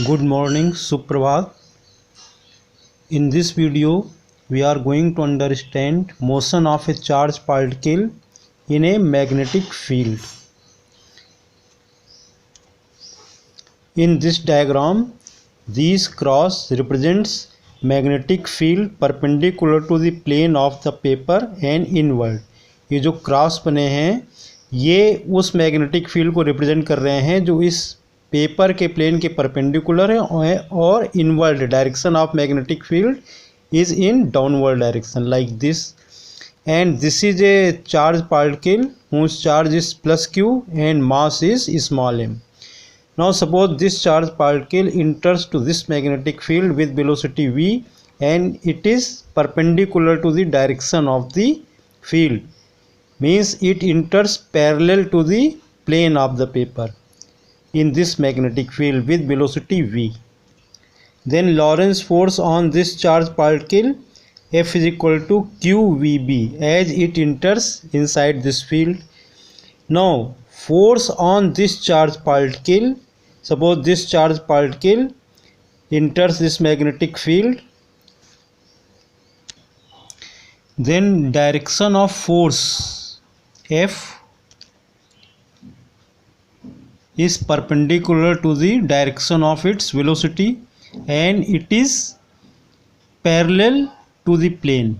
Good morning, Suprabhat. In this video, we are going to understand motion of a charged particle in a magnetic field. In this diagram, these cross represents magnetic field perpendicular to the plane of the paper and inward. ये जो cross बने हैं ये उस magnetic field को represent कर रहे हैं जो इस पेपर के प्लेन के परपेंडिकुलर है और inward direction of magnetic field is in downward direction like this and this is a charge particle whose charge is plus q and mass is small m. Now suppose this charge particle enters to this magnetic field with velocity v and it is perpendicular to the direction of the field, means it enters parallel to the plane of the paper in this magnetic field with velocity v. Then Lorentz force on this charge particle F is equal to qvb as it enters inside this field. Now force on this charge particle, suppose this charge particle enters this magnetic field, then direction of force F is perpendicular to the direction of its velocity and it is parallel to the plane.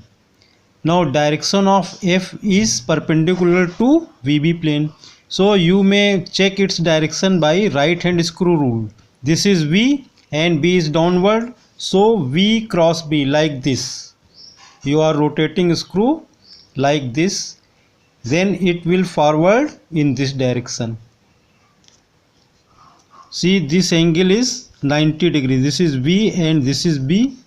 Now direction of F is perpendicular to VB plane. So you may check its direction by right hand screw rule. This is V and B is downward. So V cross B like this. You are rotating screw like this. Then it will forward in this direction. See, this angle is 90 degrees. This is V and this is B.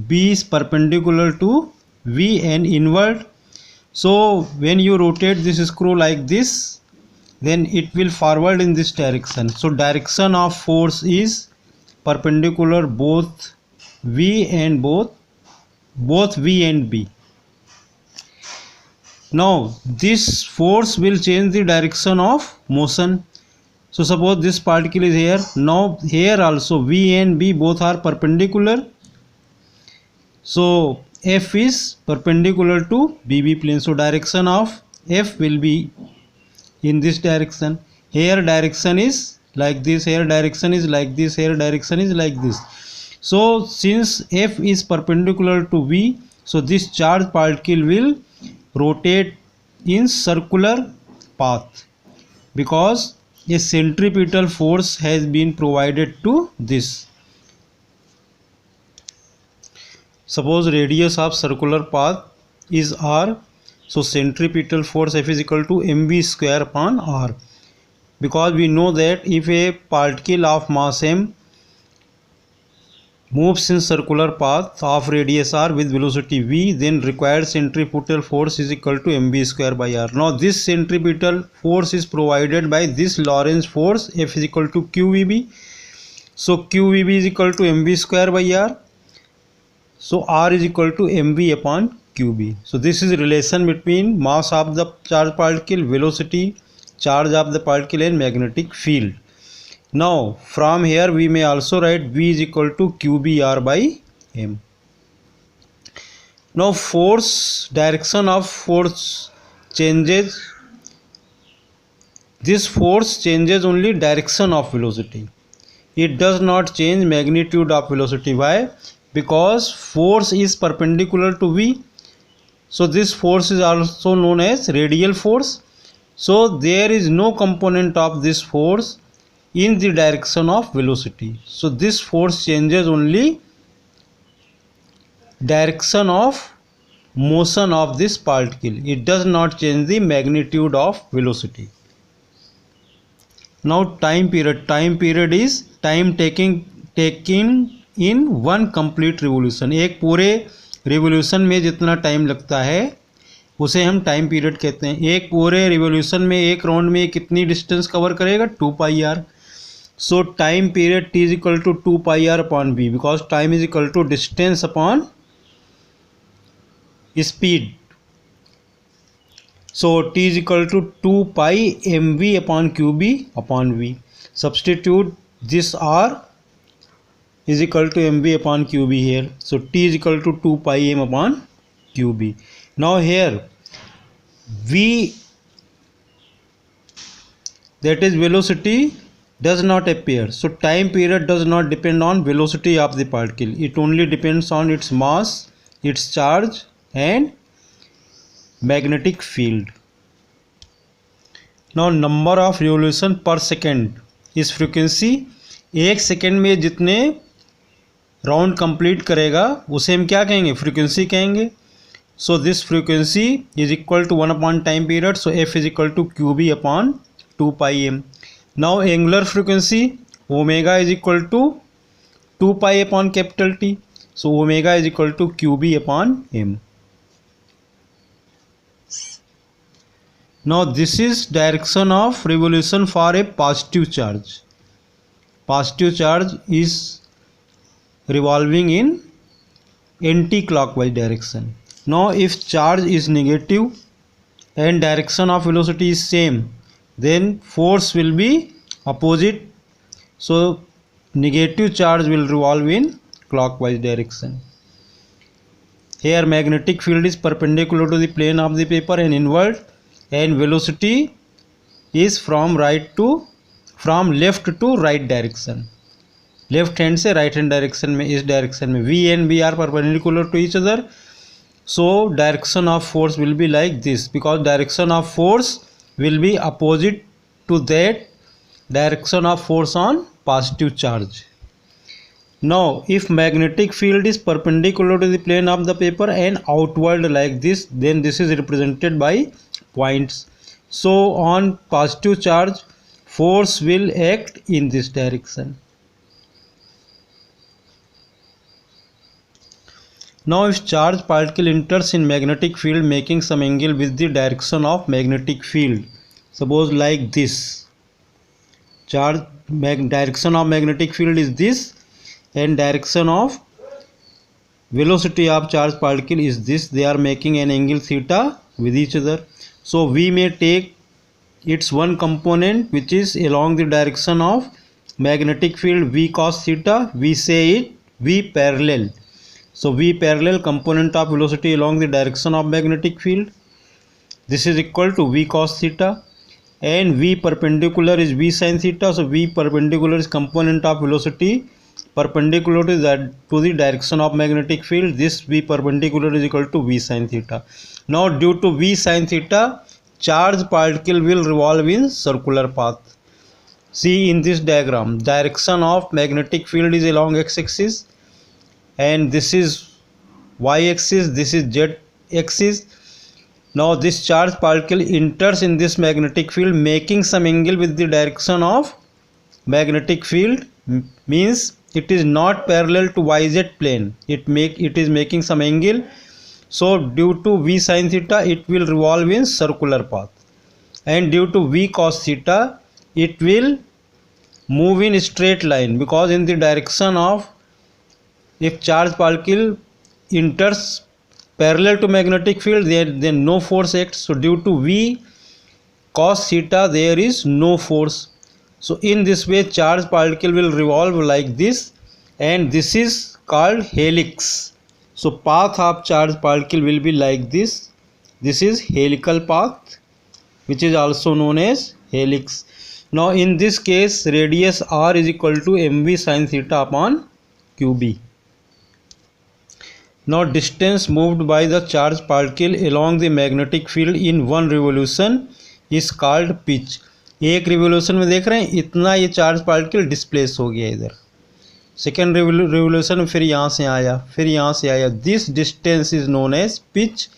B is perpendicular to V and inward. So when you rotate this screw like this, then it will forward in this direction. So direction of force is perpendicular both V and both V and B. Now this force will change the direction of motion. So suppose this particle is here. Now here also V and B both are perpendicular. So F is perpendicular to BB plane. So direction of F will be in this direction. Here direction is like this. Here direction is like this. Here direction is like this. So since F is perpendicular to V, so this charge particle will rotate in circular path because a centripetal force has been provided to this. Suppose radius of circular path is r, so centripetal force F is equal to mv square upon r, because we know that if a particle of mass m moves in circular path of radius r with velocity v, then required centripetal force is equal to mv square by r. Now this centripetal force is provided by this Lorentz force F is equal to qvb. So qvb is equal to mv square by r. So r is equal to mv upon qb. So this is relation between mass of the charge particle, velocity, charge of the particle and magnetic field. Now from here we may also write v is equal to qbr by m. Now force, direction of force changes. This force changes only direction of velocity. It does not change magnitude of velocity. Why? Because force is perpendicular to V. So this force is also known as radial force. So there is no component of this force in the direction of velocity. So this force changes only direction of motion of this particle. It does not change the magnitude of velocity. Now time period. Time period is time taking in one complete revolution. एक पूरे revolution में जितना time लगता है उसे हम time period कहते हैं. एक पूरे रिवोल्यूशन में एक राउंड में कितनी डिस्टेंस कवर करेगा? 2 pi R. So time period T is equal to 2 pi R upon V, because time is equal to distance upon speed. So T is equal to 2 pi M V upon Q B upon V. Substitute this R is equal to mv upon qb here. So t is equal to 2 pi m upon qb. Now here v, that is velocity, does not appear. So time period does not depend on velocity of the particle. It only depends on its mass, its charge and magnetic field. Now number of revolution per second is frequency. एक second में जितने round complete करेगा उसे हम क्या कहेंगे, frequency कहेंगे. So this frequency is equal to 1 upon time period. So F is equal to Q B upon 2 pi M. Now angular frequency omega is equal to 2 pi upon capital T. So omega is equal to Q B upon M. Now this is direction of revolution for a positive charge. Positive charge is revolving in anti-clockwise direction. Now if charge is negative and direction of velocity is same, then force will be opposite. So negative charge will revolve in clockwise direction. Here magnetic field is perpendicular to the plane of the paper and inward, and velocity is from left to right direction. Left hand से right hand direction में, इस direction में v and b are perpendicular to each other. So direction of force will be like this, because direction of force will be opposite to that direction of force on positive charge. Now if magnetic field is perpendicular to the plane of the paper and outward like this, then this is represented by points. So on positive charge force will act in this direction. Now if charge particle enters in magnetic field making some angle with the direction of magnetic field, suppose like this, charge direction of magnetic field is this and direction of velocity of charge particle is this. They are making an angle theta with each other. So we may take its one component which is along the direction of magnetic field v cos theta. We say it v parallel. So v parallel component of velocity along the direction of magnetic field, this is equal to v cos theta, and v perpendicular is v sin theta. So v perpendicular is component of velocity perpendicular to the direction of magnetic field. This v perpendicular is equal to v sin theta. Now due to v sin theta, charge particle will revolve in circular path. See in this diagram, direction of magnetic field is along x-axis and this is y-axis, this is z-axis. Now this charge particle enters in this magnetic field making some angle with the direction of magnetic field, means it is not parallel to yz plane. It is making some angle. So due to v sin theta it will revolve in circular path, and due to v cos theta it will move in straight line, because in the direction of, if charge particle enters parallel to magnetic field, then no force acts. So due to v cos theta there is no force. So in this way charge particle will revolve like this, and this is called helix. So path of charge particle will be like this. This is helical path, which is also known as helix. Now in this case radius r is equal to mv sin theta upon qb. Now distance moved by the charge particle along the magnetic field in one revolution is called pitch. एक revolution में देख रहे हैं इतना ये charge particle displace हो गया इधर. सेकेंड रिवोल्यूशन में फिर यहाँ से आया, फिर यहाँ से आया. This distance is known as pitch.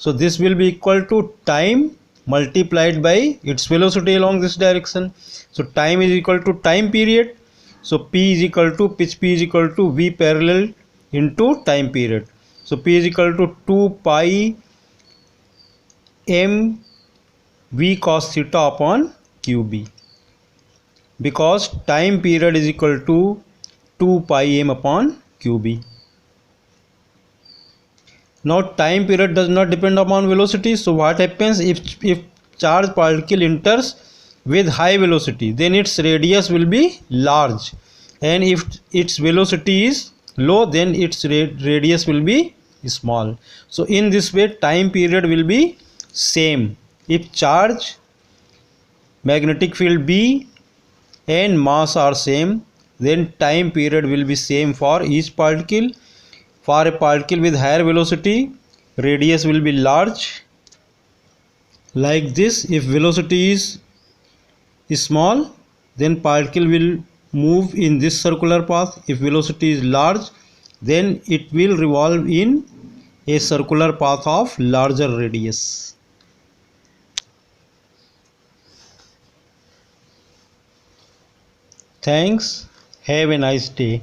So this will be equal to time multiplied by its velocity along this direction. So time is equal to time period. So p is equal to pitch, p is equal to v parallel into time period. So p is equal to 2 pi m v cos theta upon qb, because time period is equal to 2 pi m upon qb. Now time period does not depend upon velocity. So what happens if charge particle enters with high velocity, then its radius will be large, and if its velocity is low, then its radius will be small. So in this way time period will be same. If charge, magnetic field B and mass are same, then time period will be same for each particle. For a particle with higher velocity, radius will be large, like this. If velocity is small, then particle will move in this circular path. If velocity is large, then it will revolve in a circular path of larger radius. Thanks. Have a nice day.